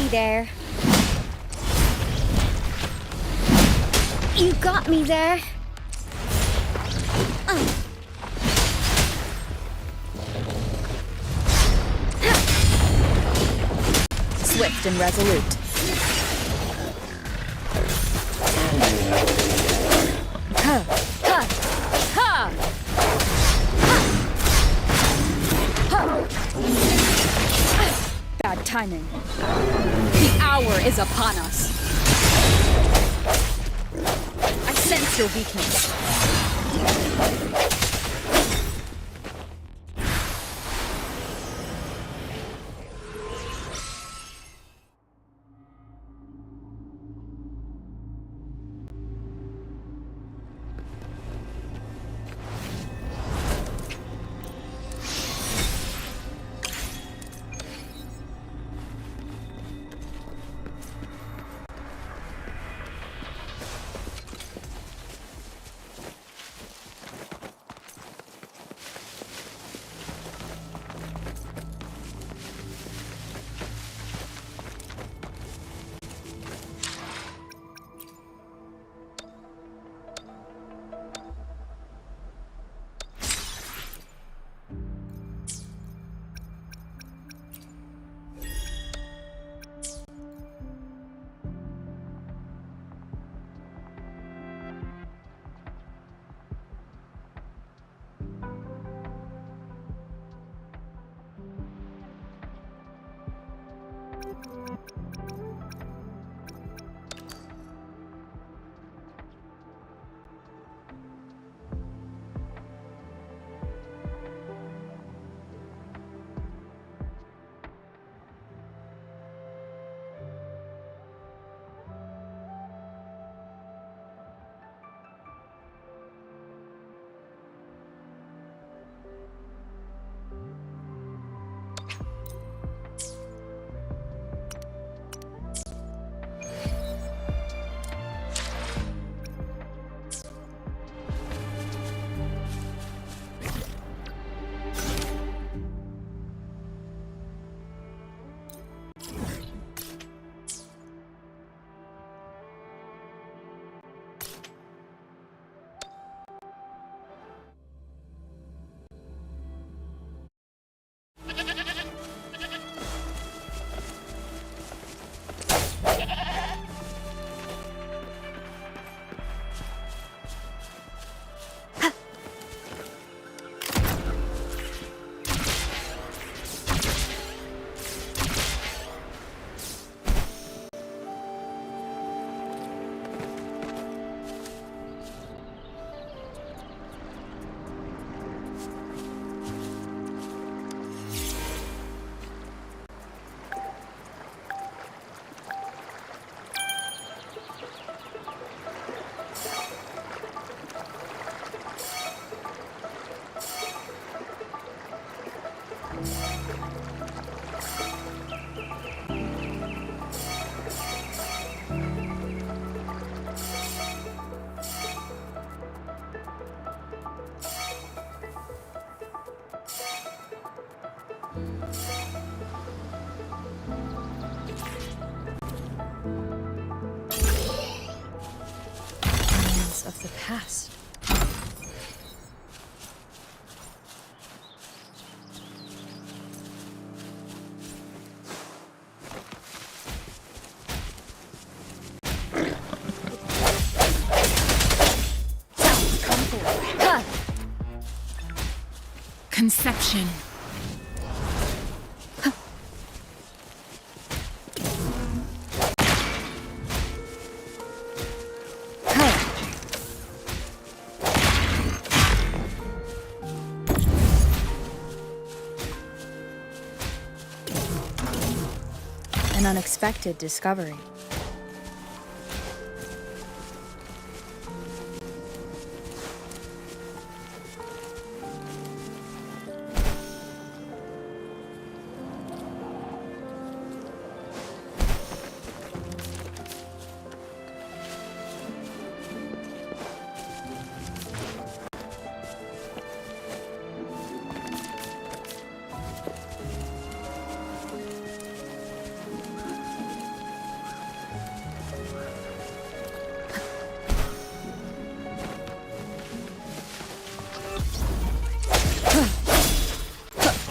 there. You got me there. Swift and resolute. Ha! Ha! Ha! Ha! Bad timing. The hour is upon us. I sense your weakness. Of the past. Conception. An unexpected discovery.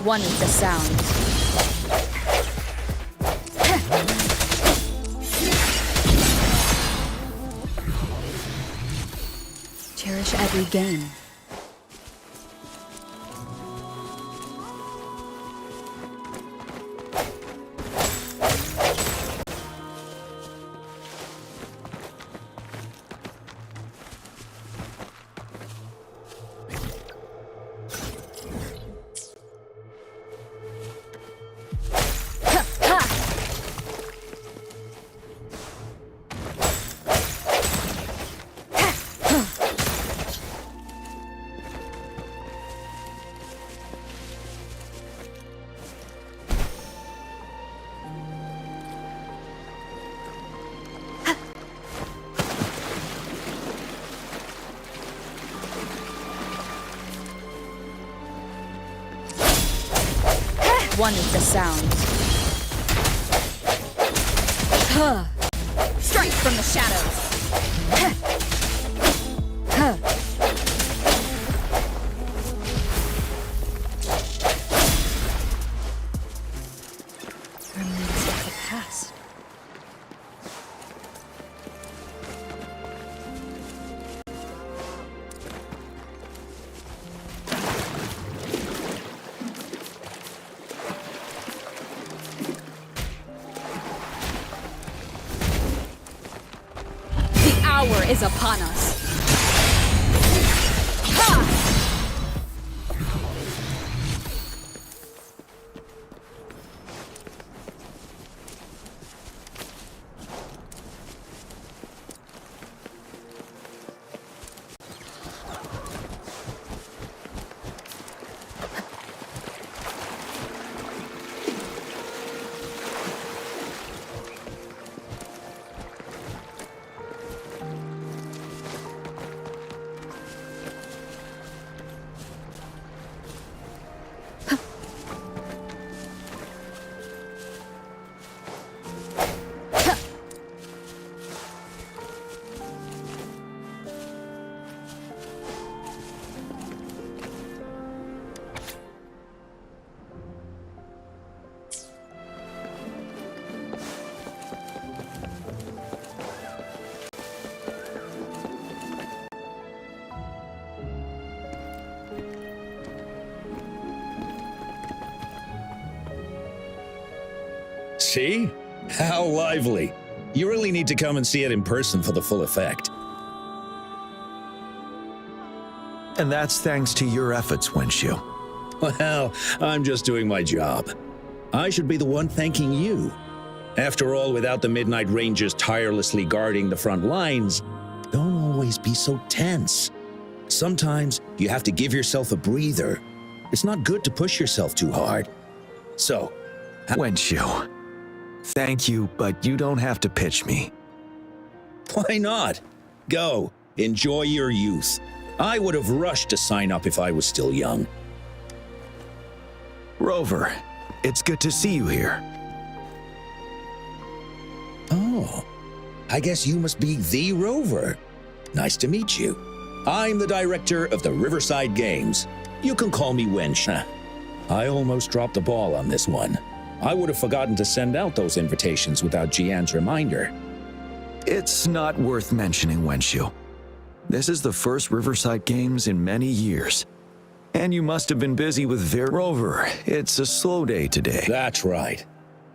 One with the sound. Cherish every game. One with the sound. Strike from the shadows. Remnants of the past. The hour is upon us. Ha! See? How lively. You really need to come and see it in person for the full effect. And that's thanks to your efforts, Wenshu. Well, I'm just doing my job. I should be the one thanking you. After all, without the Midnight Rangers tirelessly guarding the front lines, don't always be so tense. Sometimes you have to give yourself a breather. It's not good to push yourself too hard. So, Wenshu, thank you, but you don't have to pitch me. why not? Go, enjoy your youth. I would have rushed to sign up if I was still young. Rover, it's good to see you here. Oh, I guess you must be the Rover. Nice to meet you. I'm the director of the Riverside Games. You can call me Wench. I almost dropped the ball on this one. I would have forgotten to send out those invitations without Jian's reminder. It's not worth mentioning, Wenshu. This is the first Riverside Games in many years. And you must have been busy with Rover. It's a slow day today. That's right.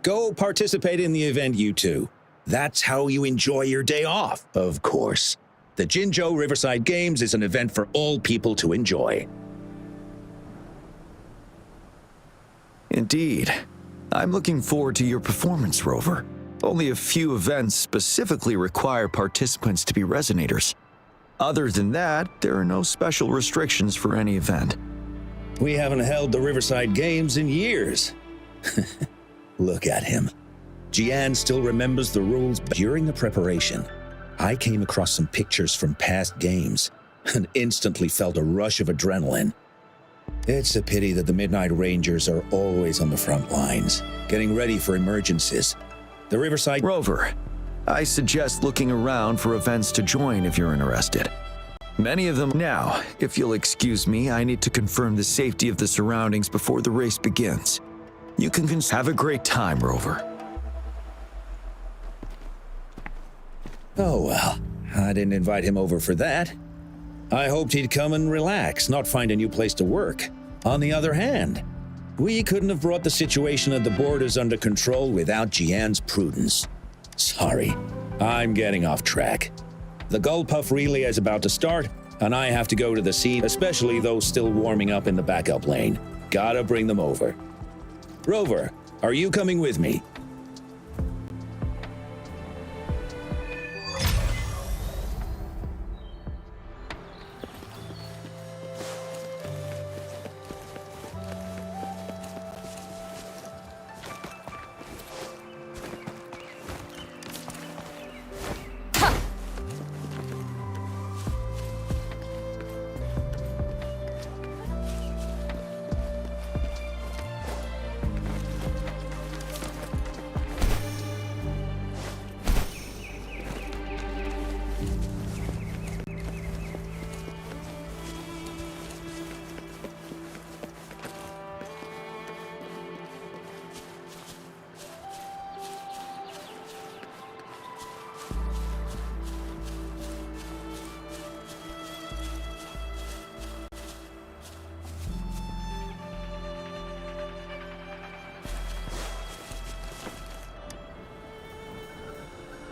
Go participate in the event, you two. That's how you enjoy your day off, of course. The Jinzhou Riverside Games is an event for all people to enjoy. Indeed. I'm looking forward to your performance, Rover. Only a few events specifically require participants to be Resonators. Other than that, there are no special restrictions for any event. We haven't held the Riverside Games in years. Look at him. Jian still remembers the rules. During the preparation, I came across some pictures from past games and instantly felt a rush of adrenaline. It's a pity that the Midnight Rangers are always on the front lines, getting ready for emergencies. The Riverside... Rover, I suggest looking around for events to join if you're interested. Many of them. Now, if you'll excuse me, I need to confirm the safety of the surroundings before the race begins. You can have a great time, Rover. Oh well, I didn't invite him over for that. I hoped he'd come and relax, not find a new place to work. On the other hand, we couldn't have brought the situation at the borders under control without Jian's prudence. Sorry, I'm getting off track. The Gullpuff relay is about to start, and I have to go to the scene, especially those still warming up in the backup lane. Gotta bring them over. Rover, are you coming with me?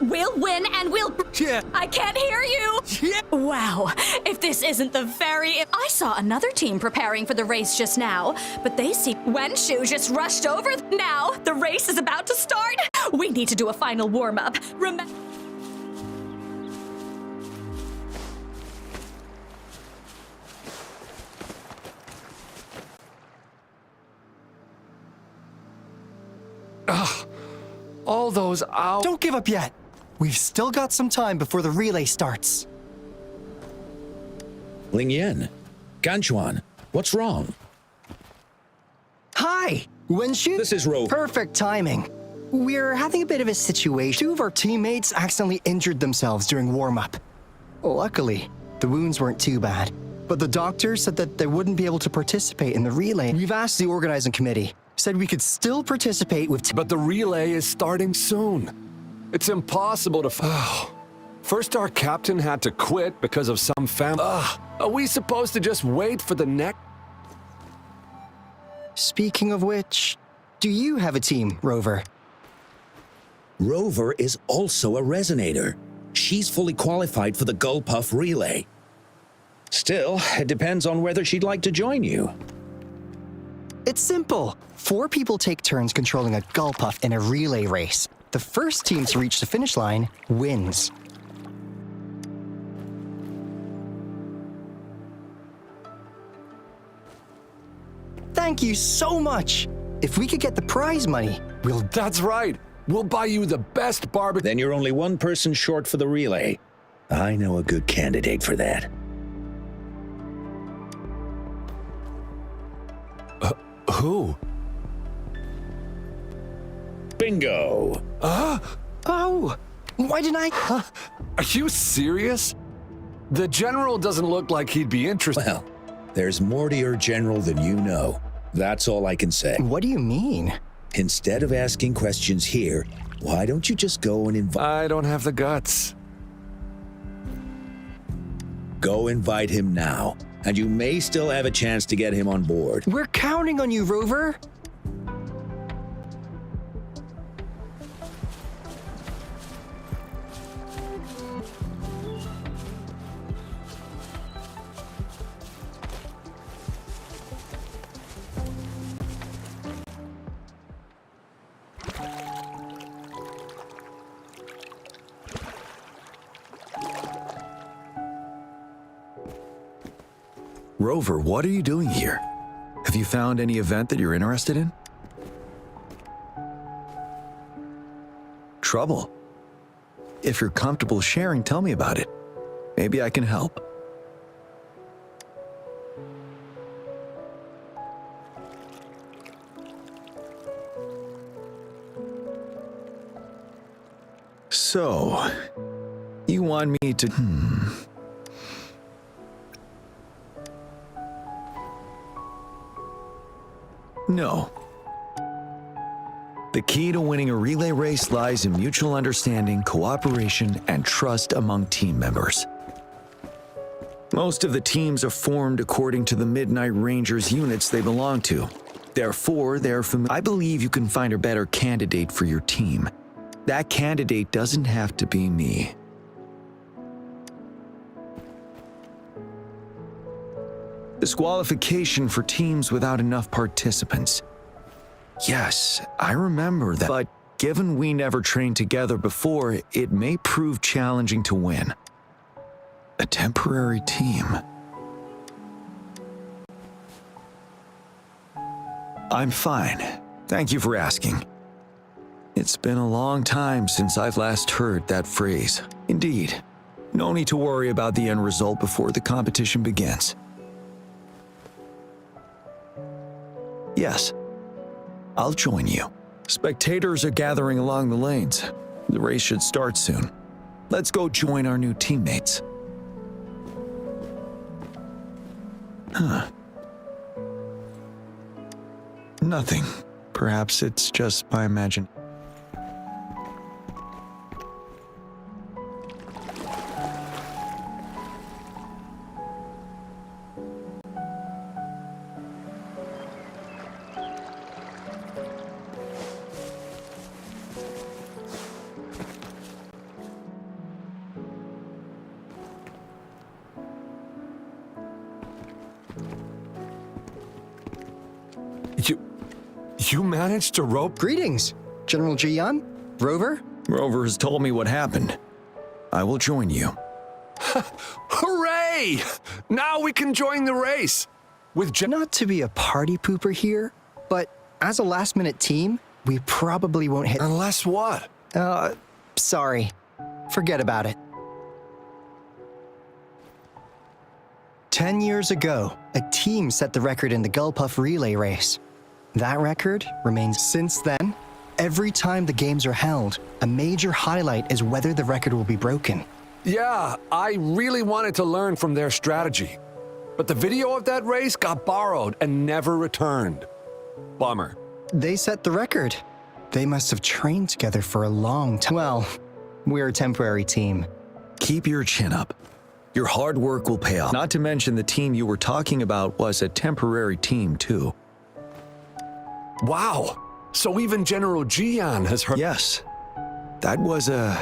We'll win and we'll... Yeah. I can't hear you! Yeah. Wow, if this isn't the very... I saw another team preparing for the race just now, but they see Wenshu just rushed over. Now, the race is about to start. We need to do a final warm-up. Remember... All those hours. Don't give up yet. We've still got some time before the relay starts. Ling Yen, Ganchuan, what's wrong? Hi, Wenshu. This is Rover. Perfect timing. We're having a bit of a situation. Two of our teammates accidentally injured themselves during warm-up. Luckily, the wounds weren't too bad, but the doctor said that they wouldn't be able to participate in the relay. We've asked the organizing committee, said we could still participate with... But the relay is starting soon. It's impossible to... First our captain had to quit because of some Are we supposed to just wait for the next... Speaking of which, do you have a team, Rover? Rover is also a resonator. She's fully qualified for the Gullpuff relay. Still, it depends on whether she'd like to join you. It's simple. 4 people take turns controlling a Gullpuff in a relay race. The first team to reach the finish line wins. Thank you so much. If we could get the prize money, we'll... That's right. We'll buy you the best barbecue... Then you're only one person short for the relay. I know a good candidate for that. Who? Bingo! Oh, why didn't I... Are you serious? The general doesn't look like he'd be interested. Well, there's more to your general than you know. That's all I can say. What do you mean? Instead of asking questions here, why don't you just go and invite... I don't have the guts. Go invite him now, and you may still have a chance to get him on board. We're counting on you, Rover. Rover, what are you doing here? Have you found any event that you're interested in? Trouble? If you're comfortable sharing, tell me about it. Maybe I can help. So, you want me to... No. The key to winning a relay race lies in mutual understanding, cooperation, and trust among team members. Most of the teams are formed according to the Midnight Rangers units they belong to. Therefore, I believe you can find a better candidate for your team. That candidate doesn't have to be me. Disqualification for teams without enough participants. Yes, I remember that. But given we never trained together before, it may prove challenging to win. A temporary team. I'm fine. Thank you for asking. It's been a long time since I've last heard that phrase. Indeed, no need to worry about the end result before the competition begins. Yes, I'll join you. Spectators are gathering along the lanes. The race should start soon. Let's go join our new teammates. Nothing. Perhaps it's just my imagination. You managed to rope? Greetings, General Gian? Rover? Rover has told me what happened. I will join you. Hooray! Now we can join the race. Not to be a party pooper here, but as a last-minute team, we probably won't hit. Unless what? Sorry. Forget about it. 10 years ago, a team set the record in the Gulpuff relay race. That record remains since then. Every time the games are held, a major highlight is whether the record will be broken. Yeah, I really wanted to learn from their strategy. But the video of that race got borrowed and never returned. Bummer. They set the record. They must have trained together for a long time. Well, we're a temporary team. Keep your chin up. Your hard work will pay off. Not to mention the team you were talking about was a temporary team, too. Wow. So even General Gian has heard. Yes. That was a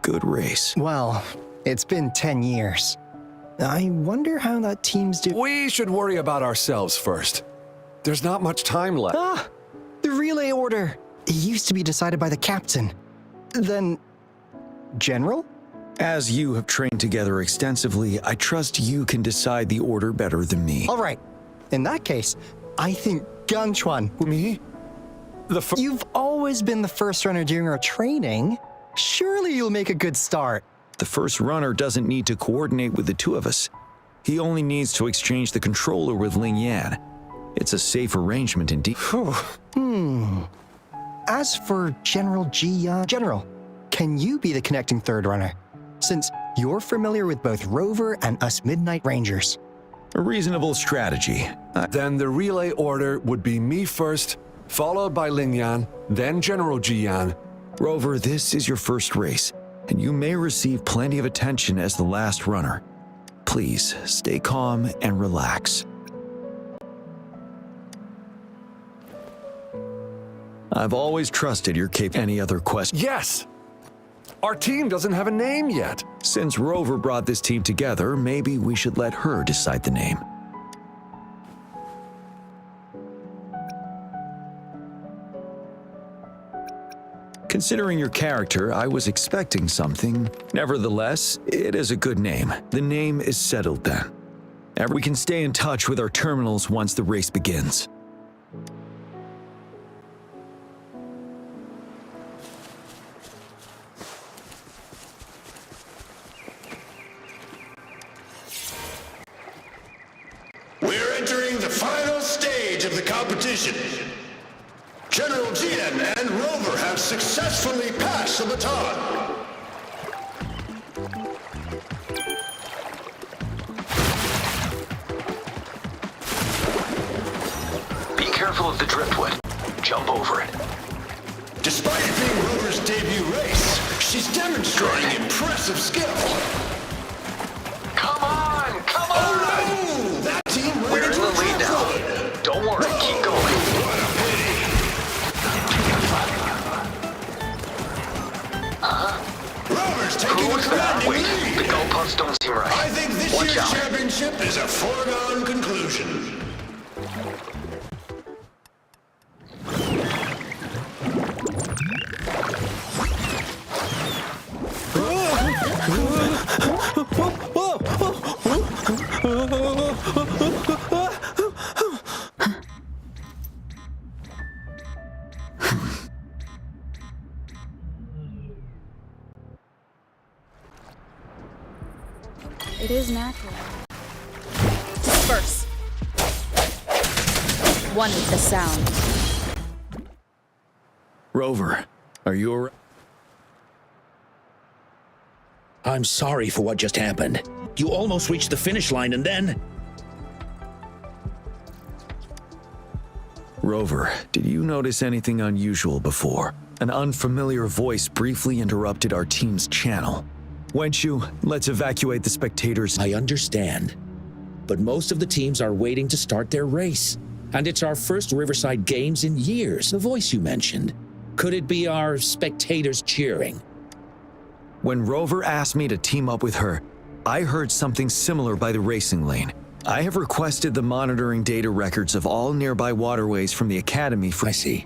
good race. Well, it's been 10 years. I wonder how that team's doing. We should worry about ourselves first. There's not much time left. The relay order. It used to be decided by the captain. Then, General? As you have trained together extensively, I trust you can decide the order better than me. All right. In that case, I think Ganchuan. Me? You've always been the first runner during our training. Surely you'll make a good start. The first runner doesn't need to coordinate with the two of us. He only needs to exchange the controller with Ling Yan. It's a safe arrangement indeed. As for General Gian, General, can you be the connecting third runner? Since you're familiar with both Rover and us Midnight Rangers. A reasonable strategy. Then the relay order would be me first, followed by Ling Yan, then General Gian. Rover, this is your first race, and you may receive plenty of attention as the last runner. Please, stay calm and relax. I've always trusted your capability. Any other questions? Yes! Our team doesn't have a name yet. Since Rover brought this team together, maybe we should let her decide the name. Considering your character, I was expecting something. Nevertheless, it is a good name. The name is settled then. We can stay in touch with our terminals once the race begins. We're entering the final stage of the competition. General Gian and Rover have successfully passed the baton. Be careful the driftwood. Jump over it. Despite it being Rover's debut race, she's demonstrating impressive skill. Come on! Come Oh on! no! That team ran We're in into the a lead now. driftwood. Don't worry, keep going. What a pity. Rover's taking Who a was that? commanding Wait, the lead. goalposts don't seem right. I think this Watch year's out. championship is a foregone conclusion. It is natural. Disperse. One with the sound. Rover, are you alright? I'm sorry for what just happened. You almost reached the finish line and then... Rover, did you notice anything unusual before? An unfamiliar voice briefly interrupted our team's channel. Wenshu, let's evacuate the spectators. I understand. But most of the teams are waiting to start their race. And it's our first Riverside Games in years. The voice you mentioned. Could it be our spectators cheering? When Rover asked me to team up with her, I heard something similar by the racing lane. I have requested the monitoring data records of all nearby waterways from the Academy for... I see.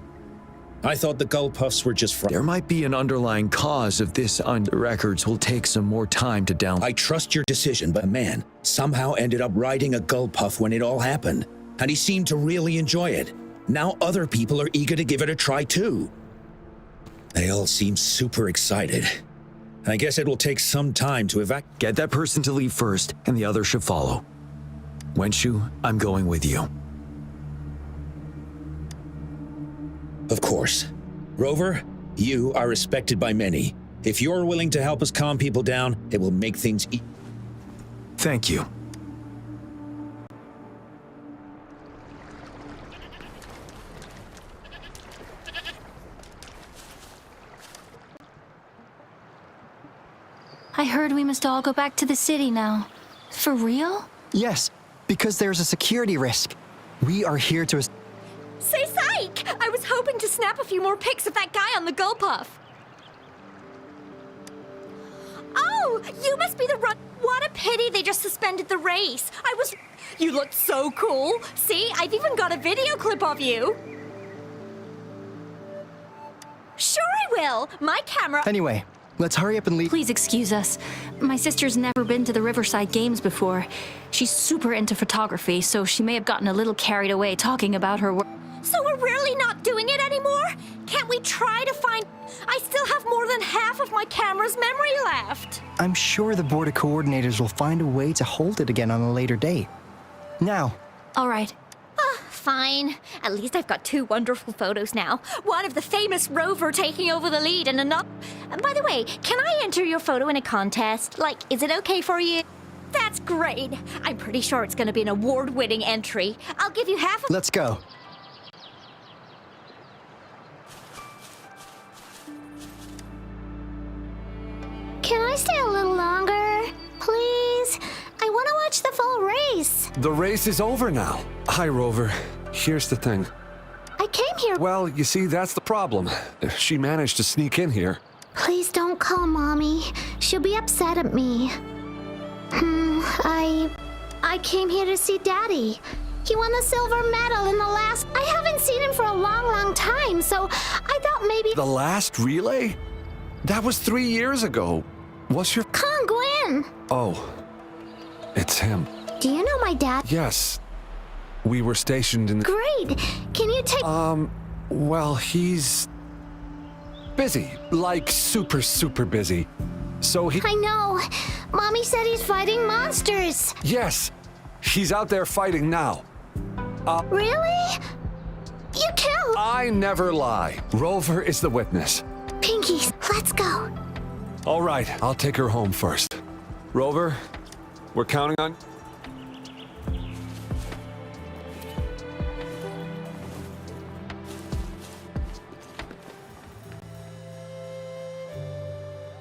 I thought the gull puffs were just There might be an underlying cause of this. The records will take some more time to download. I trust your decision, but a man somehow ended up riding a gull puff when it all happened. And he seemed to really enjoy it. Now other people are eager to give it a try too. They all seem super excited. I guess it will take some time to evacuate. Get that person to leave first, and the other should follow. Wenshu, I'm going with you. Of course. Rover, you are respected by many. If you're willing to help us calm people down, it will make things Thank you. I heard we must all go back to the city now. For real? Yes, because there's a security risk. We are here to... Say psych! I was hoping to snap a few more pics of that guy on the gull puff. Oh, you must be the run. What a pity they just suspended the race. You looked so cool. See, I've even got a video clip of you. Sure I will. My camera... Anyway, let's hurry up and leave. Please excuse us. My sister's never been to the Riverside Games before. She's super into photography, so she may have gotten a little carried away talking about her work. So we're really not doing it anymore? Can't we try to find... I still have more than half of my camera's memory left. I'm sure the board of coordinators will find a way to hold it again on a later date. Now, All right. Fine. At least I've got two wonderful photos now. One of the famous Rover taking over the lead and another... And by the way, can I enter your photo in a contest? Like, is it okay for you? That's great. I'm pretty sure it's going to be an award-winning entry. I'll give you half of... let's go. Can I stay a little longer? Please? I want to watch the full race. The race is over now. Hi, Rover. Here's the thing. I came here. Well, you see, that's the problem. She managed to sneak in here. Please don't call Mommy. She'll be upset at me. I came here to see Daddy. He won the silver medal in the last... I haven't seen him for a long, long time, so I thought maybe... The last relay? That was 3 years ago. What's your... Kong Gwen! Oh. It's him. Do you know my dad? Yes. We were stationed in the... Great! Can you take... Well, he's... busy. Like, super, super busy. So he... I know. Mommy said he's fighting monsters. Yes. He's out there fighting now. Really? You killed... I never lie. Rover is the witness. Pinkies, let's go. All right, I'll take her home first. Rover, we're counting on...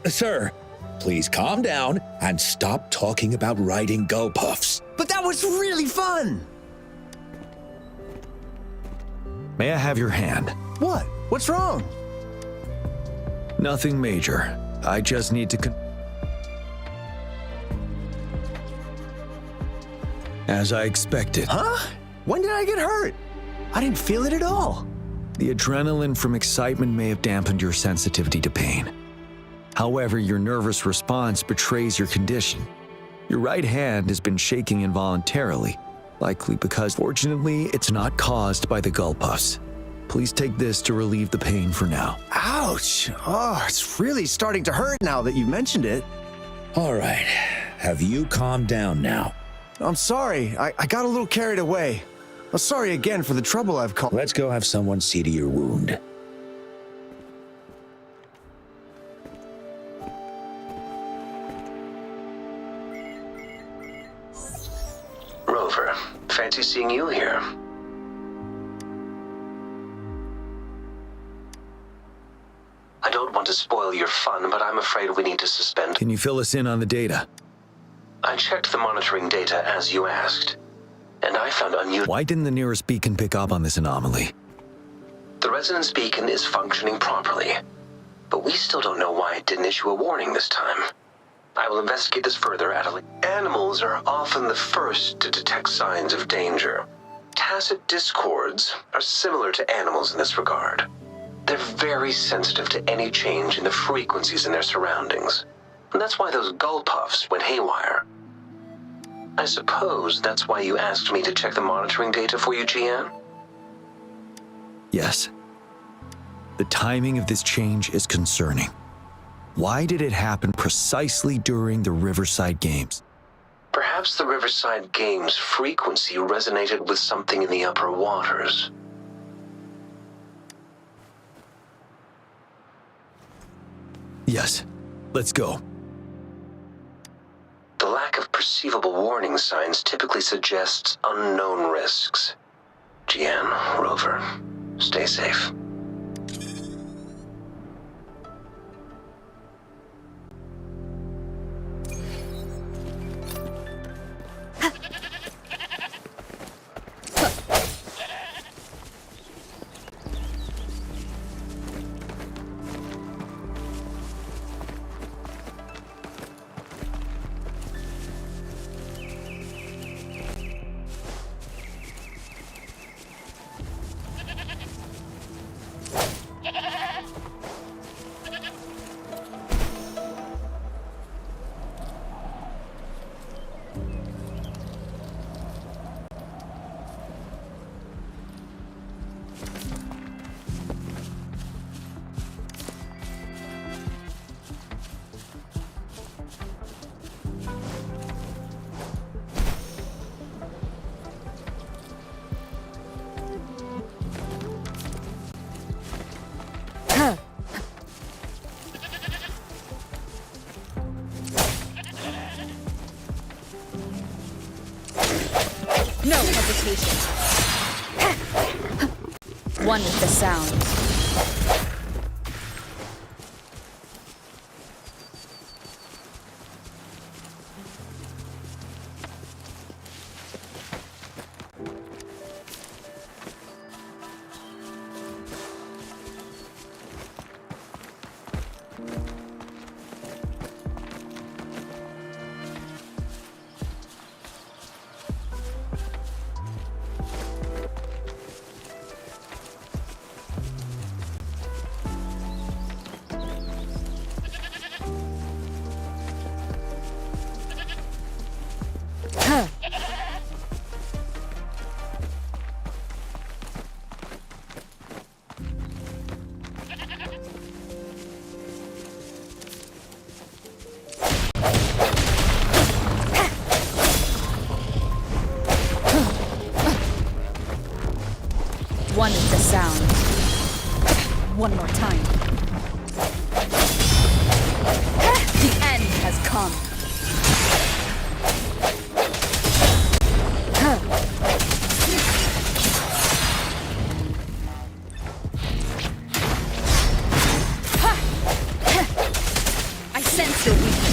Sir, please calm down and stop talking about riding gull puffs. But that was really fun! May I have your hand? What? What's wrong? Nothing major. I just need to As I expected. Huh? When did I get hurt? I didn't feel it at all. The adrenaline from excitement may have dampened your sensitivity to pain. However, your nervous response betrays your condition. Your right hand has been shaking involuntarily, likely because, fortunately, it's not caused by the gull puffs. Please take this to relieve the pain for now. Ouch! Oh, it's really starting to hurt now that you mentioned it. All right, have you calmed down now? I'm sorry, I got a little carried away. I'm sorry again for the trouble I've caused. Let's go have someone see to your wound. Rover, fancy seeing you here. I don't want to spoil your fun, but I'm afraid we need to suspend. Can you fill us in on the data? I checked the monitoring data as you asked, and I found unusual. Why didn't the nearest beacon pick up on this anomaly? The resonance beacon is functioning properly, but we still don't know why it didn't issue a warning this time. I will investigate this further at a later. Animals are often the first to detect signs of danger. Tacit discords are similar to animals in this regard. They're very sensitive to any change in the frequencies in their surroundings. And that's why those gull puffs went haywire. I suppose that's why you asked me to check the monitoring data for you, GN? Yes. The timing of this change is concerning. Why did it happen precisely during the Riverside Games? Perhaps the Riverside Games frequency resonated with something in the upper waters. Yes. Let's go. The lack of perceivable warning signs typically suggests unknown risks. GN, Rover, stay safe. No hesitation. One with the sound. One with the sound. One more time. The end has come. I your weakness.